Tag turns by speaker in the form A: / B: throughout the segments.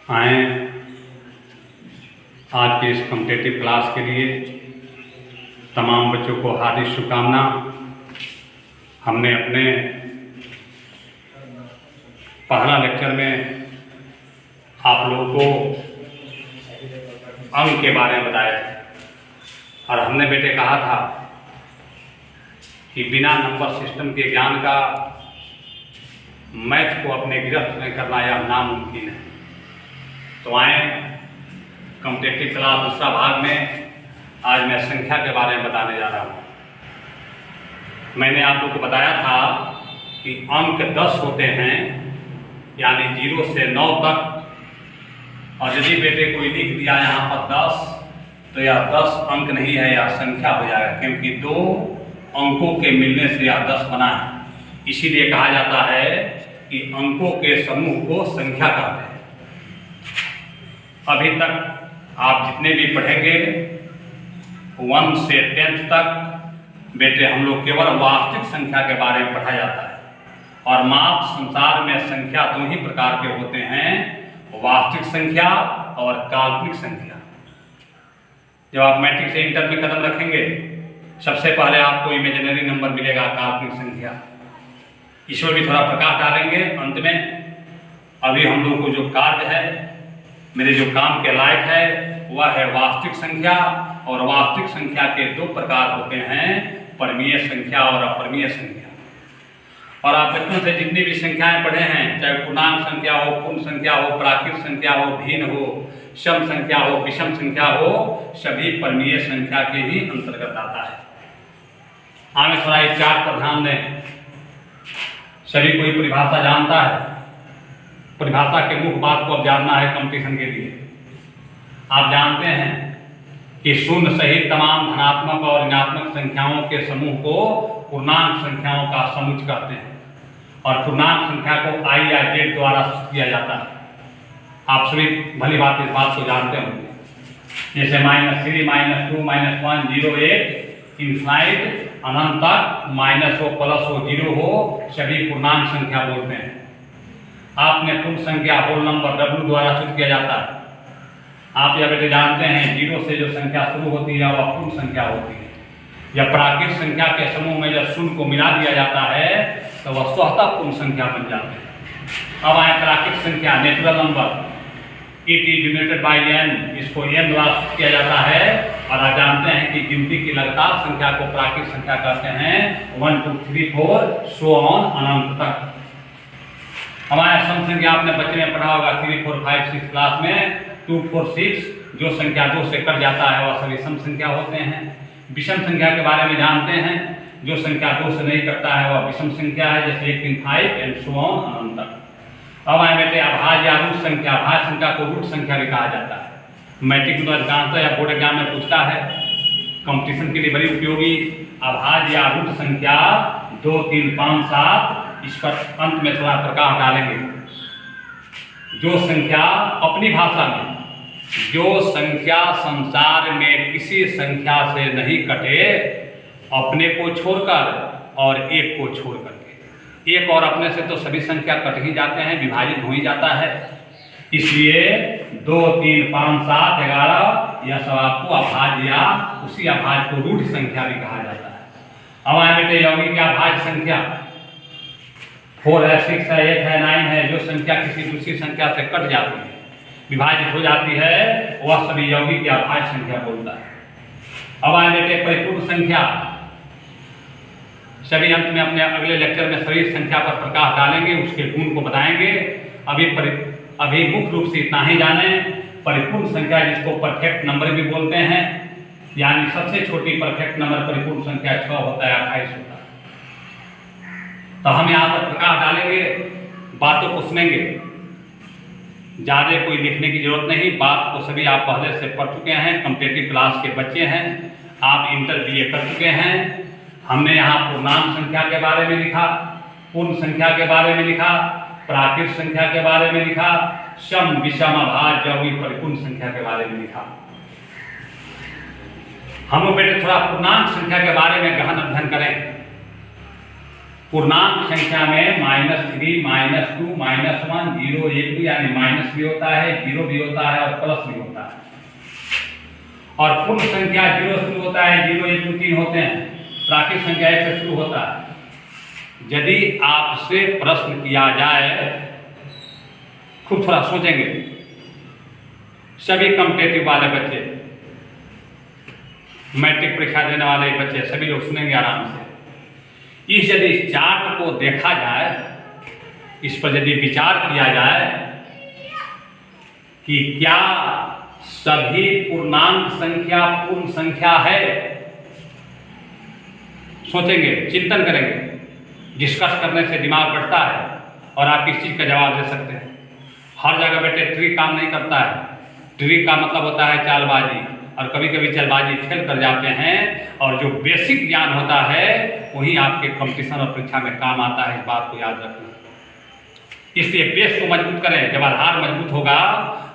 A: आए आज के इस कॉम्पिटिटिव क्लास के लिए तमाम बच्चों को हार्दिक शुभकामना। हमने अपने पहला लेक्चर में आप लोगों को अंक के बारे में बताया था और हमने बेटे कहा था कि बिना नंबर सिस्टम के ज्ञान का मैथ को अपने गिरफ्त में करना यह नामुमकिन है। तो आए कॉम्पिटिटिव क्लास दूसरा भाग में आज मैं संख्या के बारे में बताने जा रहा हूँ। मैंने आप लोग को बताया था कि अंक 10 होते हैं, यानी 0 से 9 तक। और यदि बेटे कोई लिख दिया यहाँ पर 10 तो यह 10 अंक नहीं है, यह संख्या हो जाएगा, क्योंकि 2 अंकों के मिलने से यह 10 बना है। इसीलिए कहा जाता है कि अंकों के समूह को संख्या कहते हैं। अभी तक आप जितने भी पढ़ेंगे 1 से 10 तक बेटे हम लोग केवल वास्तविक संख्या के बारे में पढ़ा जाता है। और माप संसार में संख्या 2 ही प्रकार के होते हैं, वास्तविक संख्या और काल्पनिक संख्या। जब आप मैट्रिक से इंटर में कदम रखेंगे सबसे पहले आपको इमेजिनरी नंबर मिलेगा, काल्पनिक संख्या। ईश्वर भी थोड़ा प्रकाश डालेंगे अंत में। अभी हम लोग को जो कार्य है, मेरे जो काम के लायक है, वह है वास्तविक संख्या। और वास्तविक संख्या के 2 प्रकार होते हैं, परमीय संख्या और अपरमीय संख्या। और आप बचपन से जितनी भी संख्याएं पढ़े हैं, चाहे पूर्णांक संख्या हो, पूर्ण संख्या हो, प्राकृत संख्या हो, भिन्न हो, सम संख्या हो, विषम संख्या हो, सभी परमीय संख्या के ही अंतर्गत आता है। आगे थोड़ा इस चार्ट पर ध्यान दें। सभी कोई परिभाषा जानता है। परिभाषा के मुख्य बात को अब जानना है कंपटीशन के लिए। आप जानते हैं कि शून्य सहित तमाम धनात्मक और ऋणात्मक संख्याओं के समूह को पूर्णांक संख्याओं का समुच्चय कहते हैं। और पूर्णांक संख्या को I या Z द्वारा सूचित किया जाता है। आप सभी भली बात इस बात को जानते होंगे। जैसे -3, -2, -1, 0, 1 इनफाइनाइट अनंत तक, माइनस हो, प्लस हो, 0 हो, सभी पूर्णांक संख्या बोलते हैं। आपने पूर्ण संख्या होल नंबर W द्वारा सूचित किया जाता है। आप यह बेटे जानते हैं 0 से जो संख्या शुरू होती है वह पूर्ण संख्या होती है। या प्राकृत संख्या के समूह में जब शून्य को मिला दिया जाता है तो वह स्वतः पूर्ण संख्या बन जाती है। अब आए प्राकृत संख्या, natural number. It is denoted by n, इसको n द्वारा सूचित किया जाता है। और आप जानते हैं कि गिनती की लगातार संख्या को प्राकृत संख्या कहते हैं। 1 2 3 4 सो ऑन अनंत तक। हमारे सम संख्या आपने बच्चे में पढ़ा होगा 3 4 5 6 क्लास में। 2 4 6 जो संख्या 2 से कट जाता है वह सभी सम संख्या होते हैं। विषम संख्या के बारे में जानते हैं, जो संख्या 2 से नहीं कटता है वह विषम संख्या है, जैसे 1 3 5 एंड सो ऑन अनंत तक। अब आए बेटे अभाज्य या रूट संख्या। अभाज्य संख्या को रूट संख्या भी कहा जाता है। मैट्रिक में जानता या बोर्ड एग्जाम में पूछता है, कंपटीशन के लिए बड़ी उपयोगी। अभाज्य या रूट संख्या 2 3 5 7, इस पर अंत में थोड़ा प्रकाश डालेंगे। जो संख्या अपनी भाषा में, जो संख्या संसार में किसी संख्या से नहीं कटे, अपने को छोड़कर और एक को छोड़ करके। एक और अपने से तो सभी संख्या कट ही जाते हैं, विभाजित हो ही जाता है। इसलिए 2 3 5 7 11 यह सब आपको अभाज्य या उसी अभाज्य को रूट संख्या भी कहा जाता है। अब आए बेटे यौगिक अभाज्य संख्या। 4 है, 6 है, 8 है, 9 है, जो संख्या किसी दूसरी संख्या से कट जाती है, विभाजित हो जाती है, वह सभी यौगिक या अभाज्य संख्या बोलता है। अब आए बेटे परिपूर्ण संख्या। सभी अंत में अपने अगले लेक्चर में सभी संख्या पर प्रकाश डालेंगे, उसके गुण को बताएंगे। अभी मुख्य रूप से इतना ही जाने, परिपूर्ण संख्या जिसको परफेक्ट नंबर भी बोलते हैं, यानी सबसे छोटी परफेक्ट नंबर परिपूर्ण संख्या 6 होता है, 28 होता है। तो हम यहाँ पर प्रकाश डालेंगे, बातों को सुनेंगे। ज़्यादा कोई लिखने की जरूरत नहीं, बात को सभी आप पहले से पढ़ चुके हैं। कॉम्पिटिटिव क्लास के बच्चे हैं, आप इंटर BA कर चुके हैं। हमने यहाँ पूर्णांक संख्या के बारे में लिखा, पूर्ण संख्या के बारे में लिखा, प्राकृत संख्या के बारे में लिखा, सम विषम अभाज्य यौगिक परिपूर्ण संख्या के बारे में लिखा। हम लोग बेटे थोड़ा पूर्णांक संख्या के बारे में गहन अध्ययन करें। पूर्णांक संख्या में -3, -2, -1, 0, 1 यानी माइनस भी होता है, 0 भी होता है और प्लस भी होता है। और पूर्ण संख्या 0 शुरू होता है, 0, 1, 2, 3 होते हैं। प्राकृत संख्या 1 से शुरू होता है। यदि आपसे प्रश्न किया जाए, खूब थोड़ा सोचेंगे, सभी कॉम्पिटिटिव वाले बच्चे, मैट्रिक परीक्षा देने वाले बच्चे, सभी लोग सुनेंगे आराम से। इस यदि चार्ट को देखा जाए, इस पर यदि विचार किया जाए कि क्या सभी पूर्णांक संख्या पूर्ण संख्या है, सोचेंगे, चिंतन करेंगे, डिस्कस करने से दिमाग बढ़ता है और आप इस चीज़ का जवाब दे सकते हैं। हर जगह बेटे ट्रिक काम नहीं करता है। ट्रिक का मतलब होता है चालबाजी, और कभी कभी चालबाजी फेल कर जाते हैं, और जो बेसिक ज्ञान होता है वही आपके कंपटीशन और परीक्षा में काम आता है। इस बात को याद रखना। इसलिए बेस को मजबूत करें। जब आधार मजबूत होगा,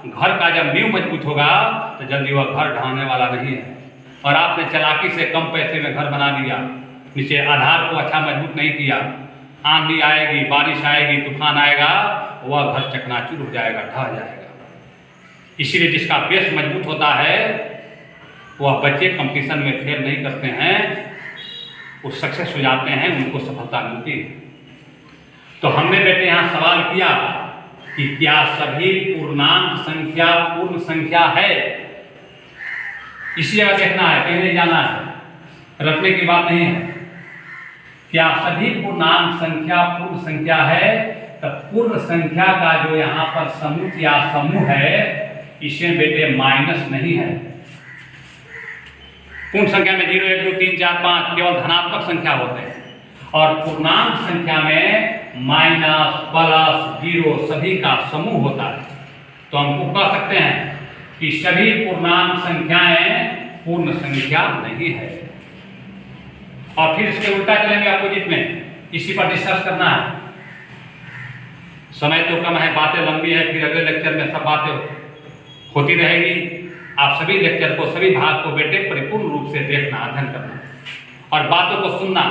A: घर का जब नींव मजबूत होगा, तो जल्दी वह घर ढहने वाला नहीं है। और आपने चालाकी से कम पैसे में घर बना लिया, नीचे आधार को अच्छा मजबूत नहीं किया, आंधी आएगी, बारिश आएगी, तूफान आएगा, वह घर चकनाचूर हो जाएगा, ढह जाएगा। इसीलिए जिसका बेस मजबूत होता है वह बच्चे कंपटीशन में फेल नहीं करते हैं, वो सक्सेस हो जाते हैं, उनको सफलता मिलती है। तो हमने बेटे यहाँ सवाल किया कि क्या सभी पूर्णांक संख्या पूर्ण संख्या है। इसी जगह देखना है, कहीं नहीं जाना है, रटने की बात नहीं है। क्या सभी पूर्णांक संख्या पूर्ण संख्या है? तो पूर्ण संख्या का जो यहाँ पर समूह या समूह है, इसमें बेटे माइनस नहीं है। पूर्ण संख्या में 0, 1, 2, 3, 4, 5 केवल धनात्मक संख्या होते हैं, और पूर्णांक संख्या में माइनस, प्लस, 0 सभी का समूह होता है। तो हमको कह सकते हैं कि सभी पूर्णांक संख्याएं पूर्ण संख्या नहीं है। और फिर इसके उल्टा चलेंगे अपोजिट में, इसी पर डिस्कस करना है। समय तो कम है, बातें लंबी है, फिर अगले लेक्चर में सब बातें होती रहेगी। आप सभी लेक्चर को, सभी भाग को बेटे परिपूर्ण रूप से देखना, अध्ययन करना और बातों को सुनना।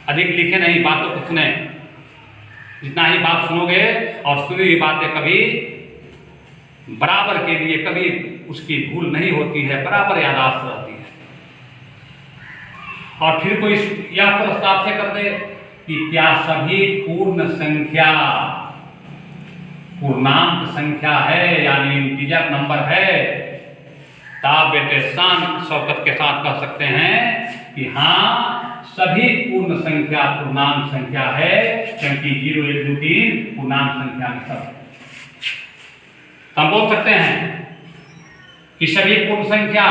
A: अधिक लिखे नहीं, बातों को सुने। जितना ही बात सुनोगे और सुनी हुई बातें कभी बराबर के लिए कभी उसकी भूल नहीं होती है, बराबर याददाश्त रहती है। और फिर कोई यह प्रश्न आपसे कर दे कि क्या सभी पूर्ण संख्या पूर्णांक संख्या है, यानी इंटीजर नंबर है, तो आप बेटे शान शौकत के साथ कह सकते हैं कि हाँ, सभी पूर्ण संख्या पूर्णांक संख्या है, क्योंकि 0, 1, 2, 3 पूर्णांक संख्या में सब है। हम बोल सकते हैं कि सभी पूर्ण संख्या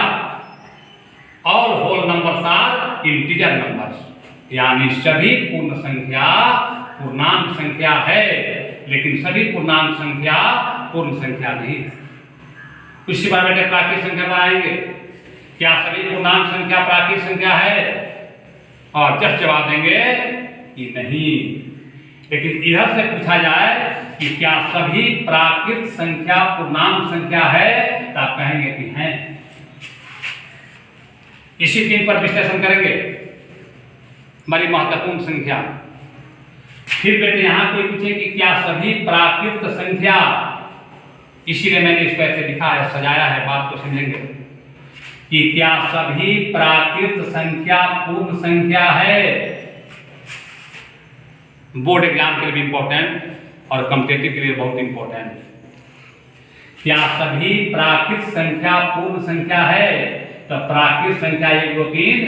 A: और whole numbers are integer numbers, यानी सभी पूर्ण संख्या पूर्णांक संख्या है, लेकिन सभी पूर्णांक संख्या पूर्ण संख्या नहीं है। इसी बार बेटे प्राकृत संख्या बनाएंगे। क्या सभी पूर्णांक संख्या प्राकृत संख्या है? और जस्ट जवाब देंगे कि नहीं। लेकिन इधर से पूछा जाए कि क्या सभी प्राकृत संख्या पूर्णांक संख्या है, तो आप कहेंगे कि हैं। इसी 3 पर विश्लेषण करेंगे, बड़ी महत्वपूर्ण संख्या। फिर बेटे यहाँ कोई पूछे कि क्या सभी प्राकृत संख्या, इसीलिए मैंने इसको ऐसे लिखा है, सजाया है, बात को समझेंगे कि क्या सभी प्राकृत संख्या पूर्ण संख्या है। बोर्ड एग्जाम के लिए भी इंपॉर्टेंट और कॉम्पिटिटिव के लिए बहुत इंपॉर्टेंट। क्या सभी प्राकृत संख्या पूर्ण संख्या है? तो प्राकृत संख्या 1, 2, 3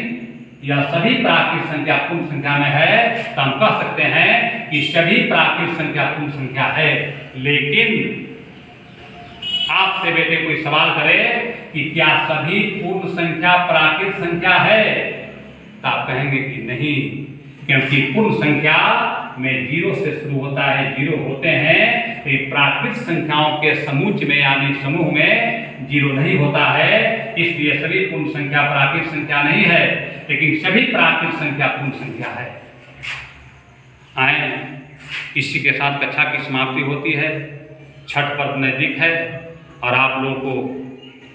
A: या सभी प्राकृत संख्या पूर्ण संख्या में है, तो हम कह सकते हैं कि सभी प्राकृत संख्या पूर्ण संख्या है। लेकिन आपसे बेटे कोई सवाल करे कि क्या सभी पूर्ण संख्या प्राकृत संख्या है, तो आप कहेंगे कि नहीं, क्योंकि पूर्ण संख्या में 0 से शुरू होता है, 0 होते हैं। तो प्राकृत संख्याओं के समूह में यानी समूह में 0 नहीं होता है, इसलिए सभी पूर्ण संख्या प्राकृत संख्या नहीं है, लेकिन सभी प्राकृत संख्या पूर्ण संख्या है। आए, इसी के साथ कक्षा की समाप्ति होती है। छठ पर्व नजदीक है और आप लोगों को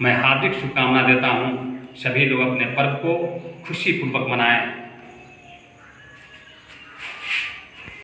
A: मैं हार्दिक शुभकामना देता हूँ। सभी लोग अपने पर्व को खुशी पूर्वक मनाएं।